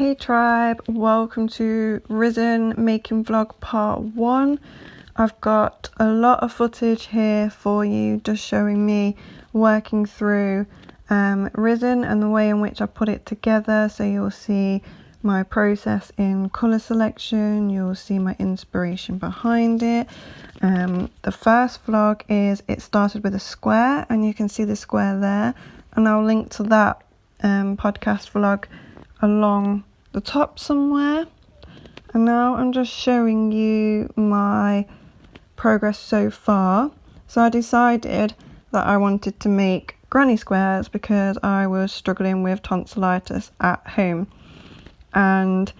Hey tribe, welcome to Risen Making Vlog Part 1. I've got a lot of footage here for you, just showing me working through Risen and the way in which I put it together. So you'll see my process in colour selection, you'll see my inspiration behind it. The first vlog is it started with a square, and you can see the square there, and I'll link to that podcast vlog along the top somewhere. And now I'm just showing you my progress so far. So I decided that I wanted to make granny squares because I was struggling with tonsillitis at home, and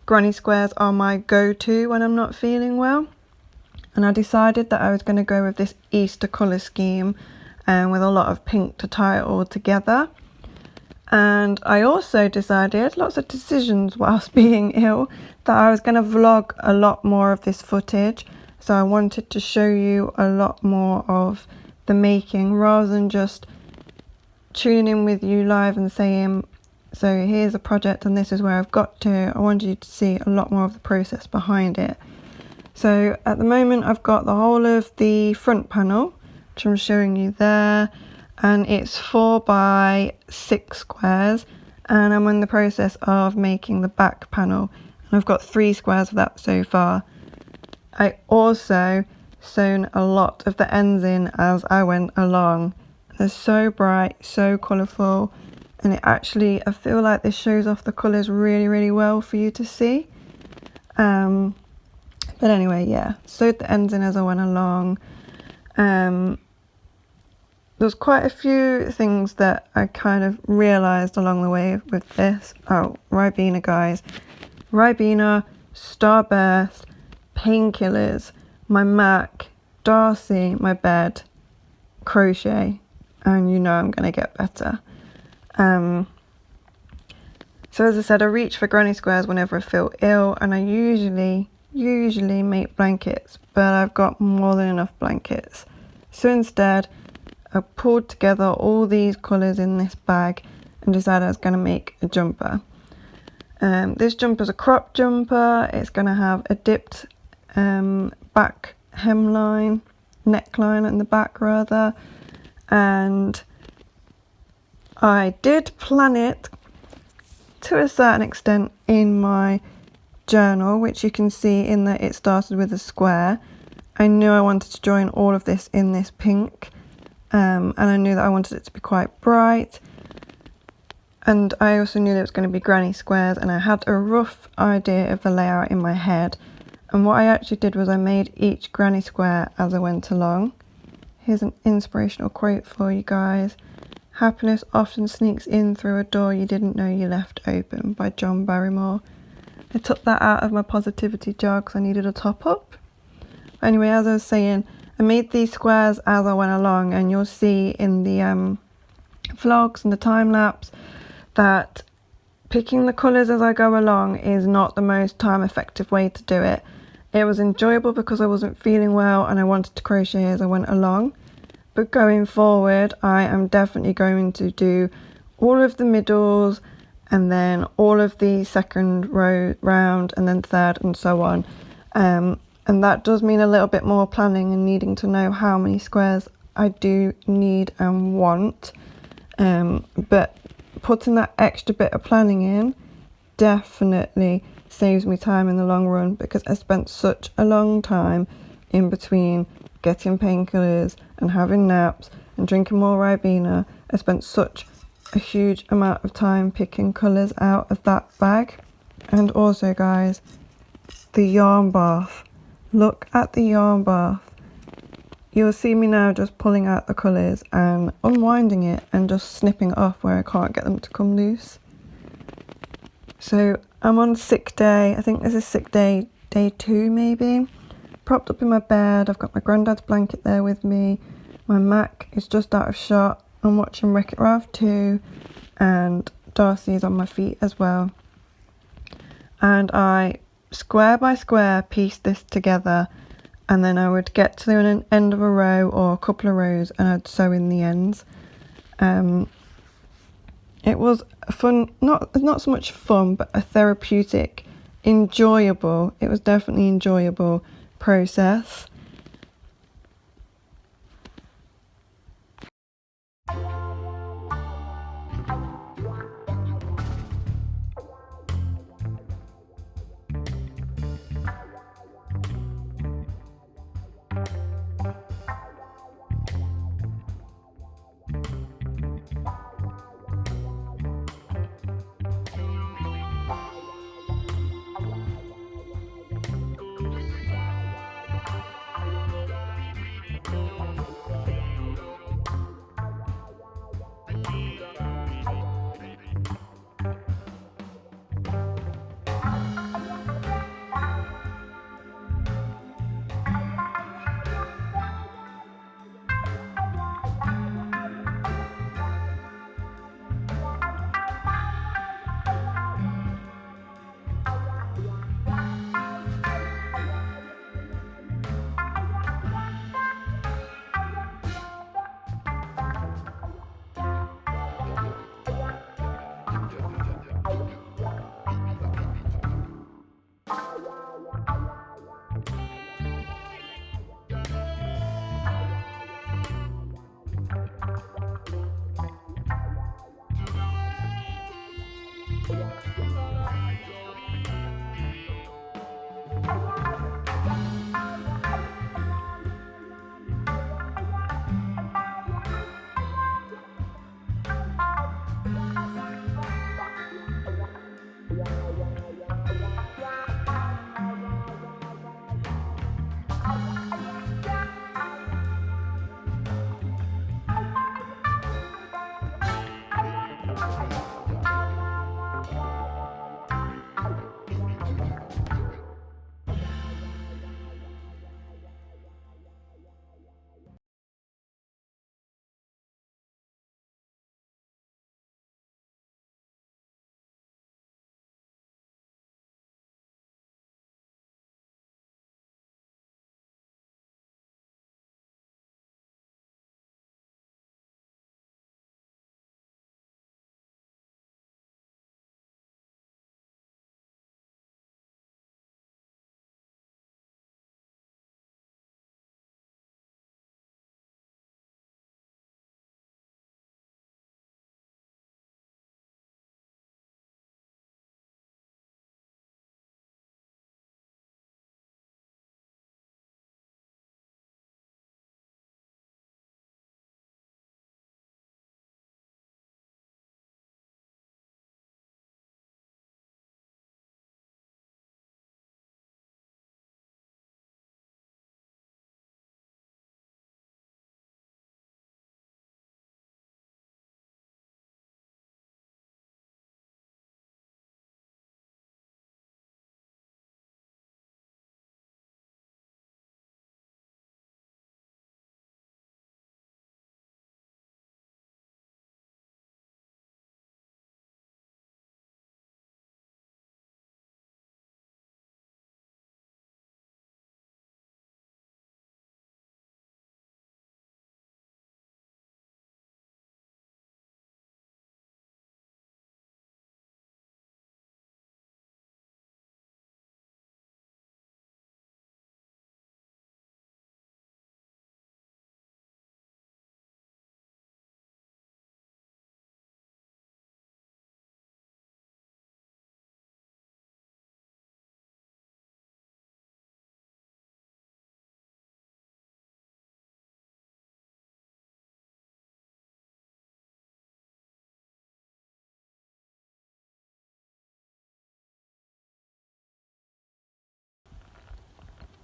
granny squares are my go-to when I'm not feeling well. And I decided that I was going to go with this Easter colour scheme with a lot of pink to tie it all together. And I also decided, lots of decisions whilst being ill, that I was going to vlog a lot more of this footage. So I wanted to show you a lot more of the making rather than just tuning in with you live and saying, so here's a project and this is where I've got to. I wanted you to see a lot more of the process behind it. So at the moment I've got the whole of the front panel, which I'm showing you there. And it's 4 by 6 squares, and I'm in the process of making the back panel, and I've got 3 squares of that so far. I also sewn a lot of the ends in as I went along. They're so bright, so colourful, and it actually, I feel like this shows off the colours really well for you to see. But anyway, yeah, sewed the ends in as I went along. There's quite a few things that I kind of realised along the way with this. Oh, Ribena, guys. Ribena, Starburst, Painkillers, my Mac, Darcy, my bed, Crochet, and you know I'm going to get better. So as I said, I reach for granny squares whenever I feel ill, and I usually make blankets, but I've got more than enough blankets. So instead, I pulled together all these colours in this bag and decided I was going to make a jumper. This jumper is a crop jumper. It's going to have a dipped back hemline, neckline in the back rather. And I did plan it to a certain extent in my journal, which you can see in that it started with a square. I knew I wanted to join all of this in this pink. And I knew that I wanted it to be quite bright, and I also knew that it was going to be granny squares, and I had a rough idea of the layout in my head. And what I actually did was I made each granny square as I went along. Here's an inspirational quote for you guys. "Happiness often sneaks in through a door you didn't know you left open," by John Barrymore. I took that out of my positivity jar because I needed a top up. Anyway, as I was saying, I made these squares as I went along, and you'll see in the vlogs and the time lapse that picking the colours as I go along is not the most time effective way to do it. It was enjoyable because I wasn't feeling well and I wanted to crochet as I went along, but going forward I am definitely going to do all of the middles and then all of the second row round and then third and so on. And that does mean a little bit more planning and needing to know how many squares I do need and want. But putting that extra bit of planning in definitely saves me time in the long run, because I spent such a long time in between getting painkillers and having naps and drinking more Ribena. I spent such a huge amount of time picking colours out of that bag. And also, guys, the yarn bath. Look at the yarn bath. You'll see me now just pulling out the colours and unwinding it and just snipping it off where I can't get them to come loose. So I'm on sick day. I think this is sick day 2 maybe. Propped up in my bed. I've got my granddad's blanket there with me. My Mac is just out of shot. I'm watching Wreck-It Ralph 2, and Darcy is on my feet as well. And I square by square piece this together, and then I would get to the end of a row or a couple of rows and I'd sew in the ends. It It was a fun, not so much fun, but a therapeutic, enjoyable, it was definitely enjoyable process.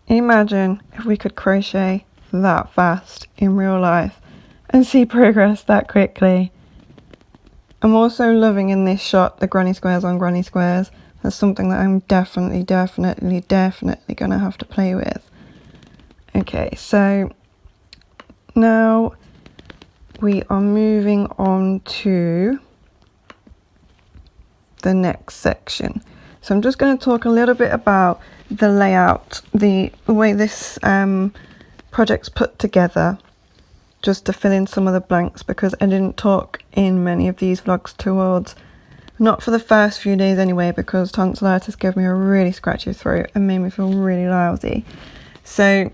Imagine if we could crochet that fast in real life and see progress that quickly. I'm also loving in this shot the granny squares on granny squares. That's something that I'm definitely gonna have to play with. Okay, so now we are moving on to the next section. So I'm just going to talk a little bit about the layout, the way this project's put together. just to fill in some of the blanks, because I didn't talk in many of these vlogs towards, not for the first few days anyway, because tonsillitis gave me a really scratchy throat and made me feel really lousy. So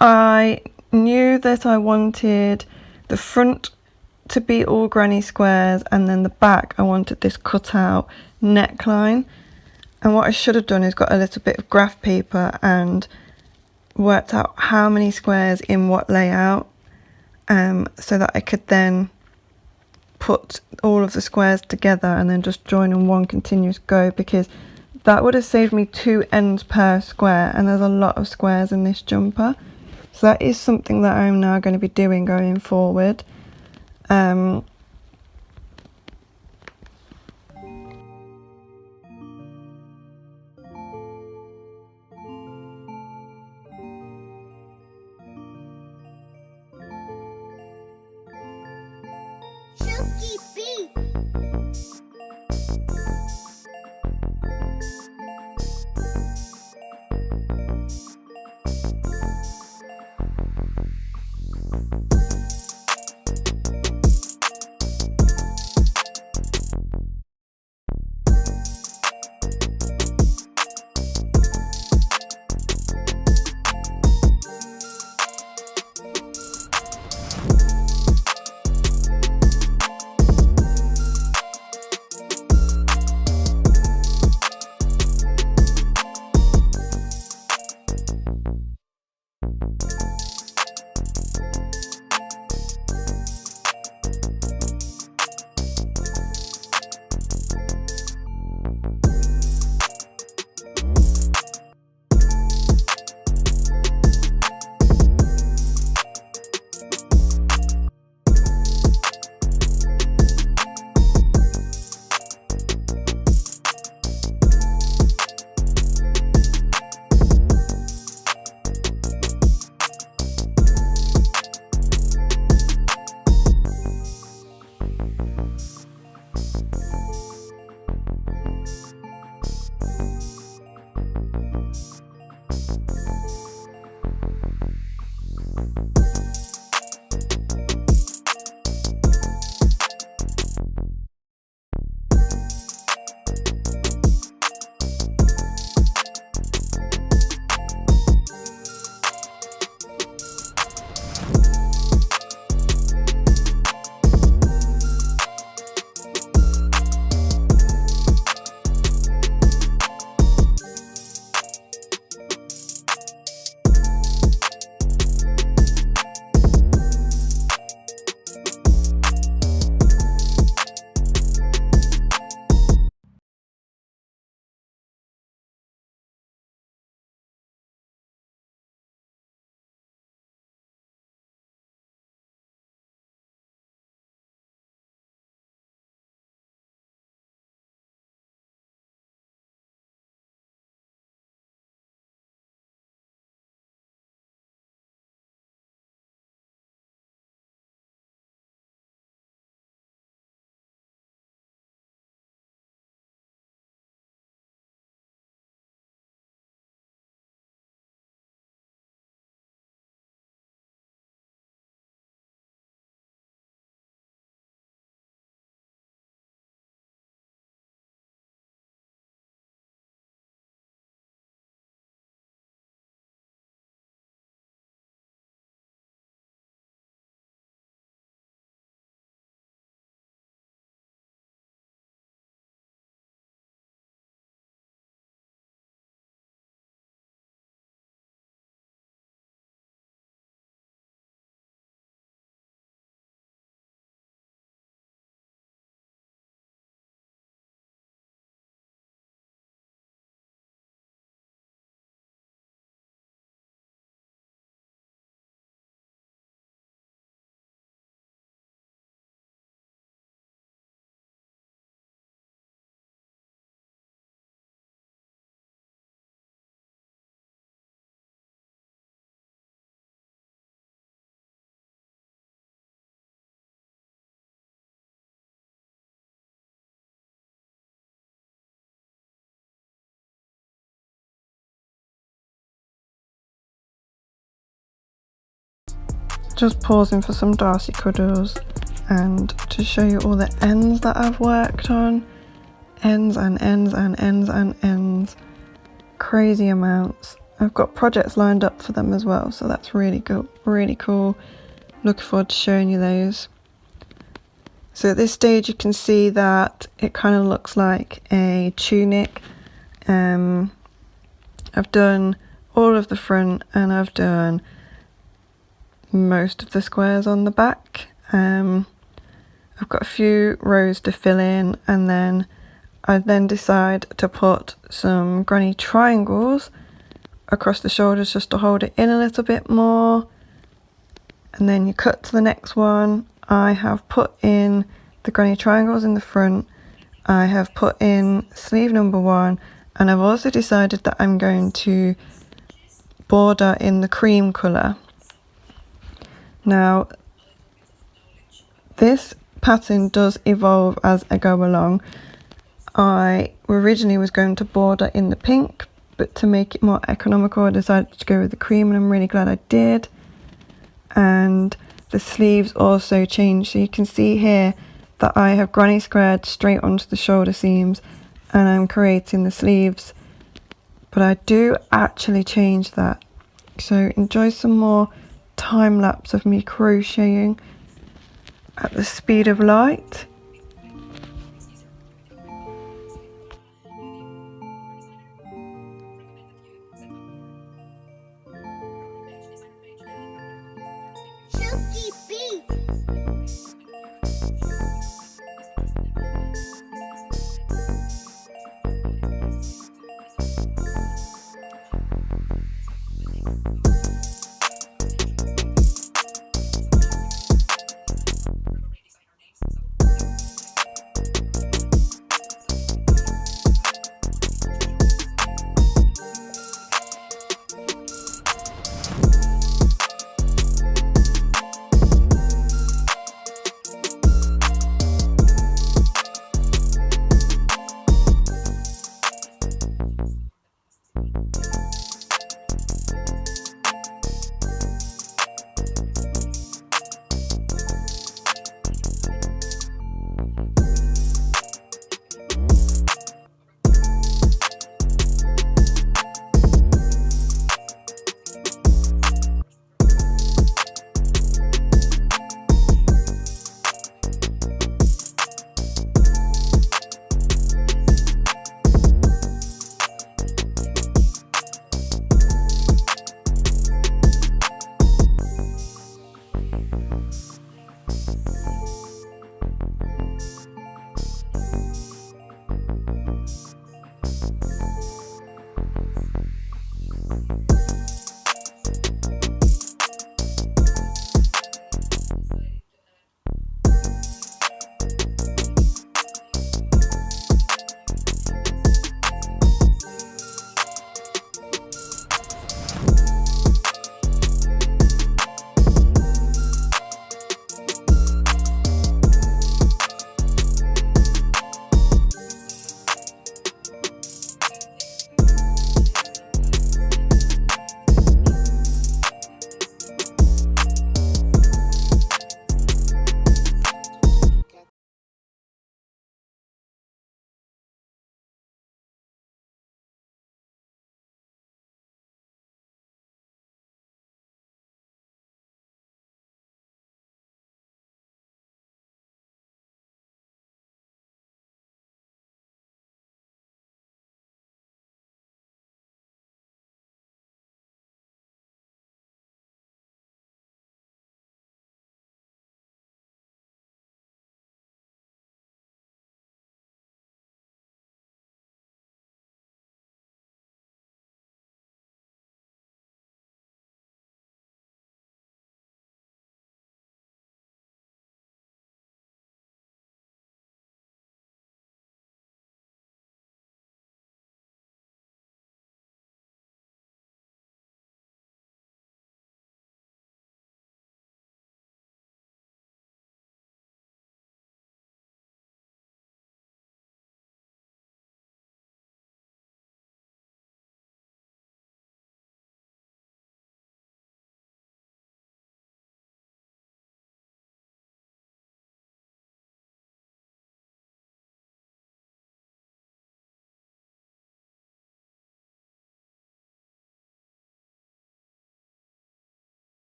I knew that I wanted the front to be all granny squares, and then the back I wanted this cut out neckline. And what I should have done is got a little bit of graph paper and worked out how many squares in what layout, so that I could then put all of the squares together and then just join in one continuous go, because that would have saved me 2 ends per square, and there's a lot of squares in this jumper. So that is something that I'm now going to be doing going forward. Chuki Beats. just pausing for some Darcy cuddles and to show you all the ends that I've worked on. Ends and ends and ends and ends. Crazy amounts. I've got projects lined up for them as well, so that's really good, really cool. Looking forward to showing you those. So at this stage you can see that it kind of looks like a tunic. I've done all of the front and I've done most of the squares on the back. I've got a few rows to fill in, and then I decide to put some granny triangles across the shoulders just to hold it in a little bit more. And then you cut to the next one. I have put in the granny triangles in the front. I have put in sleeve number 1, and I've also decided that I'm going to border in the cream colour. Now this pattern does evolve as I go along. I originally was going to border in the pink, but to make it more economical I decided to go with the cream, and I'm really glad I did. And the sleeves also changed, so you can see here that I have granny squared straight onto the shoulder seams and I'm creating the sleeves, but I do actually change that. So enjoy some more time lapse of me crocheting at the speed of light. Chuki Beats.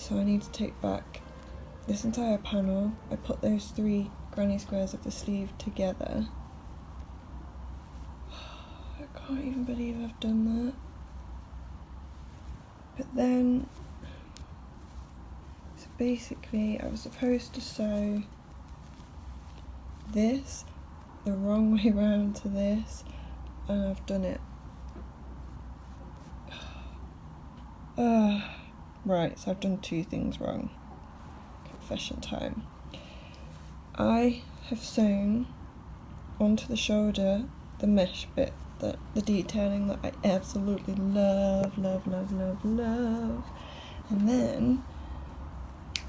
So I need to take back this entire panel. I put those 3 granny squares of the sleeve together. I can't even believe I've done that. But then, so basically I was supposed to sew this the wrong way round to this, and I've done it. Right, so I've done 2 things wrong. Confession time. I have sewn onto the shoulder the mesh bit, the detailing that I absolutely love, love, love, love, love. And then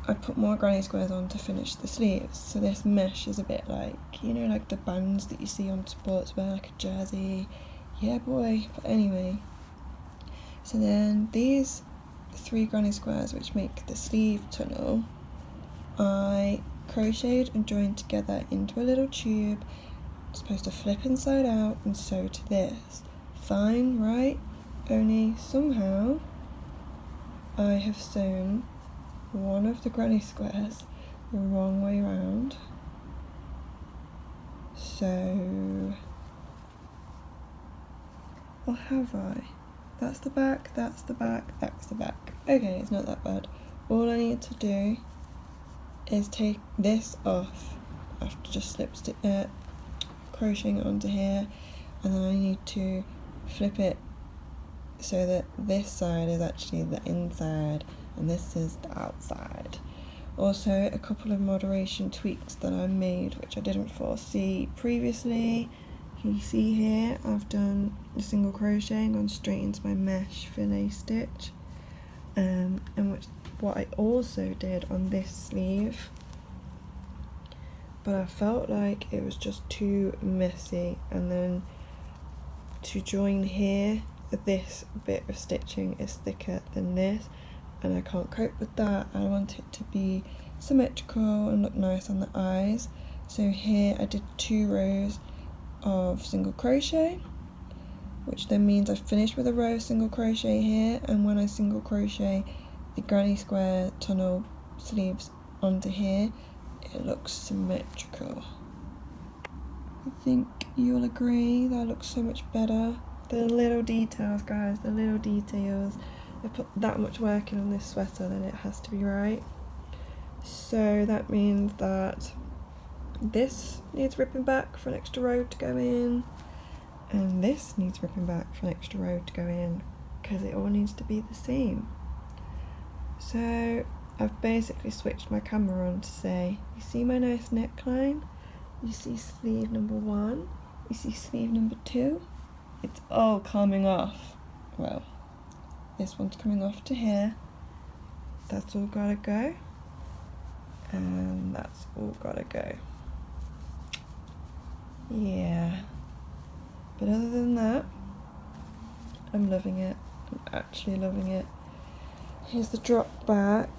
I put more granny squares on to finish the sleeves. So this mesh is a bit like, you know, like the bands that you see on sportswear, like a jersey. Yeah, boy. But anyway, so then these 3 granny squares, which make the sleeve tunnel, I crocheted and joined together into a little tube. It's supposed to flip inside out and sew to this. Fine, right? Only somehow I have sewn one of the granny squares the wrong way round. So, or have I? That's the back, that's the back, that's the back. Okay, it's not that bad. All I need to do is take this off after just crocheting it onto here, and then I need to flip it so that this side is actually the inside and this is the outside. Also, a couple of moderation tweaks that I made which I didn't foresee previously. You see here I've done a single crochet and gone straight into my mesh fillet stitch, and what I also did on this sleeve, but I felt like it was just too messy, and then to join here, this bit of stitching is thicker than this and I can't cope with that. I want it to be symmetrical and look nice on the eyes. So here I did 2 rows of single crochet, which then means I've finished with a row of single crochet here, and when I single crochet the granny square tunnel sleeves onto here, it looks symmetrical. I think you'll agree that looks so much better. The little details, guys, the little details. I put that much work in on this sweater, then it has to be right. So that means that this needs ripping back for an extra row to go in, and this needs ripping back for an extra row to go in, because it all needs to be the same. So I've basically switched my camera on to say, you see my nice neckline? You see sleeve number 1? You see sleeve number 2? It's all coming off. Well, this one's coming off to here. That's all gotta go. And that's all gotta go. Yeah. But other than that, I'm loving it. I'm actually loving it. Here's the drop back,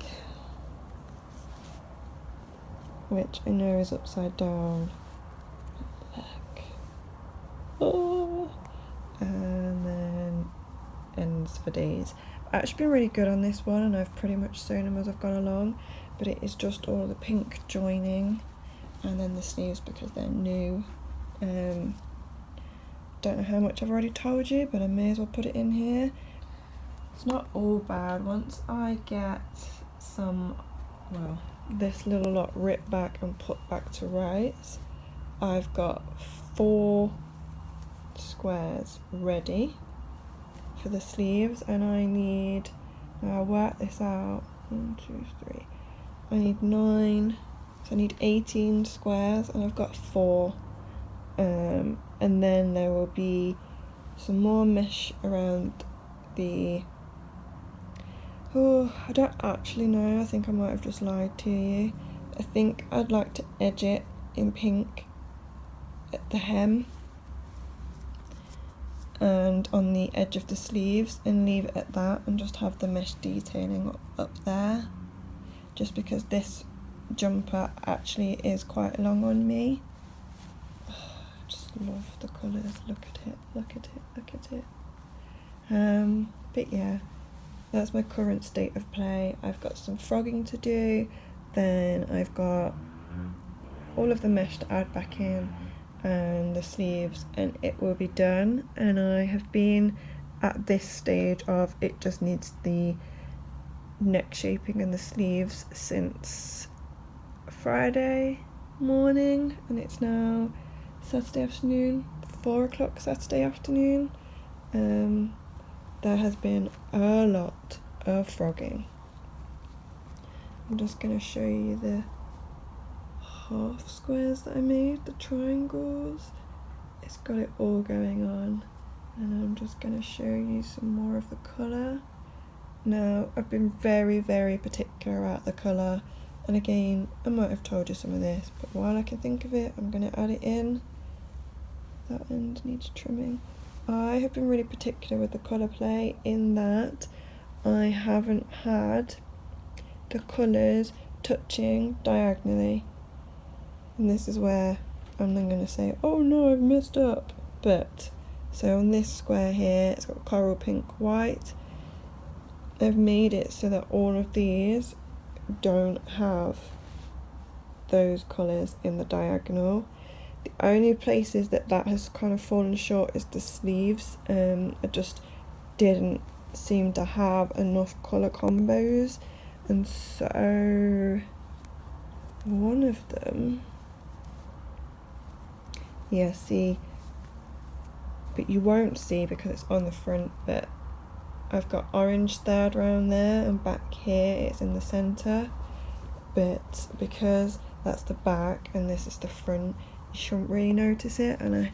which I know is upside down. Look. Oh. And then ends for days. I've actually been really good on this one, and I've pretty much sewn them as I've gone along, but it is just all the pink joining and then the sleeves because they're new. Don't know how much I've already told you, but I may as well put it in here. It's not all bad. Once I get some, well, this little lot ripped back and put back to rights, I've got 4 squares ready for the sleeves, and I need, now I'll work this out, 1, 2, 3, I need 9, so I need 18 squares, and I've got 4, and then there will be some more mesh around the, oh, I don't actually know, I think I might have just lied to you. I think I'd like to edge it in pink at the hem and on the edge of the sleeves, and leave it at that, and just have the mesh detailing up there, just because this jumper actually is quite long on me. Oh, I just love the colours. Look at it, look at it, look at it. But yeah, that's my current state of play. I've got some frogging to do, then I've got all of the mesh to add back in and the sleeves, and it will be done. And I have been at this stage of it just needs the neck shaping and the sleeves since Friday morning, and it's now Saturday afternoon, 4 o'clock Saturday afternoon. There has been a lot of frogging. I'm just going to show you the half squares that I made, the triangles. It's got it all going on, and I'm just going to show you some more of the colour. Now, I've been very, very particular about the colour, and again, I might have told you some of this, but while I can think of it, I'm going to add it in. That end needs trimming. I have been really particular with the colour play in that I haven't had the colours touching diagonally. And this is where I'm then going to say, oh no, I've messed up. But, so on this square here, it's got coral pink white. I've made it so that all of these don't have those colours in the diagonal. The only places that has kind of fallen short is the sleeves. I just didn't seem to have enough colour combos, and so one of them, yeah, see, but you won't see because it's on the front, but I've got orange thread around there, and back here it's in the centre, but because that's the back and this is the front, you shouldn't really notice it. And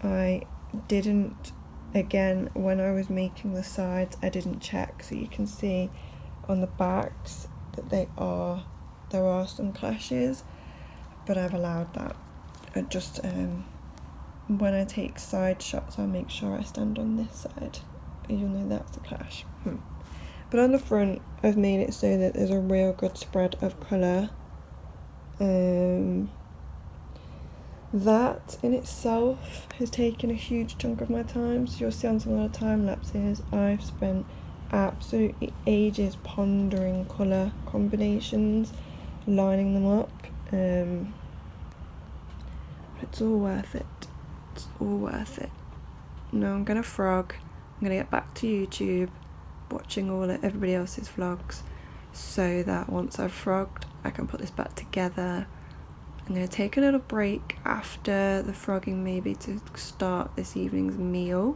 I didn't, again, when I was making the sides, I didn't check, so you can see on the backs that there are some clashes, but I've allowed that. I just when I take side shots, I'll make sure I stand on this side, even though that's a clash. But on the front, I've made it so that there's a real good spread of colour. That in itself has taken a huge chunk of my time, so you'll see on some of the time lapses I've spent absolutely ages pondering colour combinations, lining them up, but it's all worth it. It's all worth it. Now I'm gonna frog. I'm gonna get back to YouTube, watching everybody else's vlogs, so that once I've frogged, I can put this back together. I'm going to take a little break after the frogging, maybe to start this evening's meal,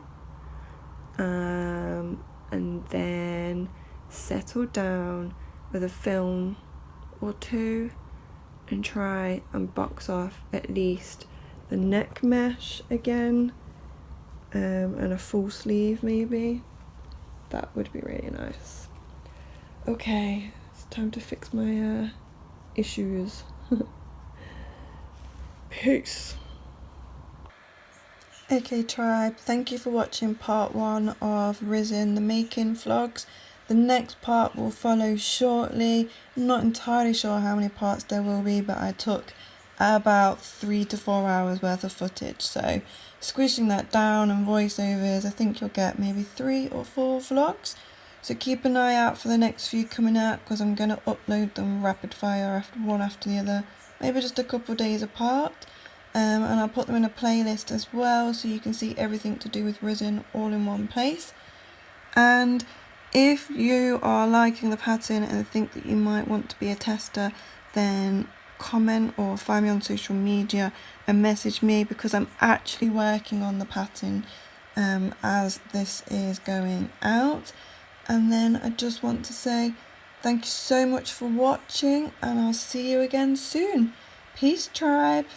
and then settle down with a film or two and try and box off at least the neck mesh again, and a full sleeve maybe. That would be really nice. Okay, it's time to fix my issues. Peace. Okay tribe, thank you for watching part 1 of Risen the Making vlogs. The next part will follow shortly. I'm not entirely sure how many parts there will be, but I took about 3 to 4 hours worth of footage, so squishing that down and voiceovers, I think you'll get maybe 3 or 4 vlogs. So keep an eye out for the next few coming out, because I'm going to upload them rapid fire one after the other, maybe just a couple of days apart, and I'll put them in a playlist as well, so you can see everything to do with Risen all in one place. And if you are liking the pattern and think that you might want to be a tester, then comment or find me on social media and message me, because I'm actually working on the pattern as this is going out. And then I just want to say thank you so much for watching, and I'll see you again soon. Peace tribe.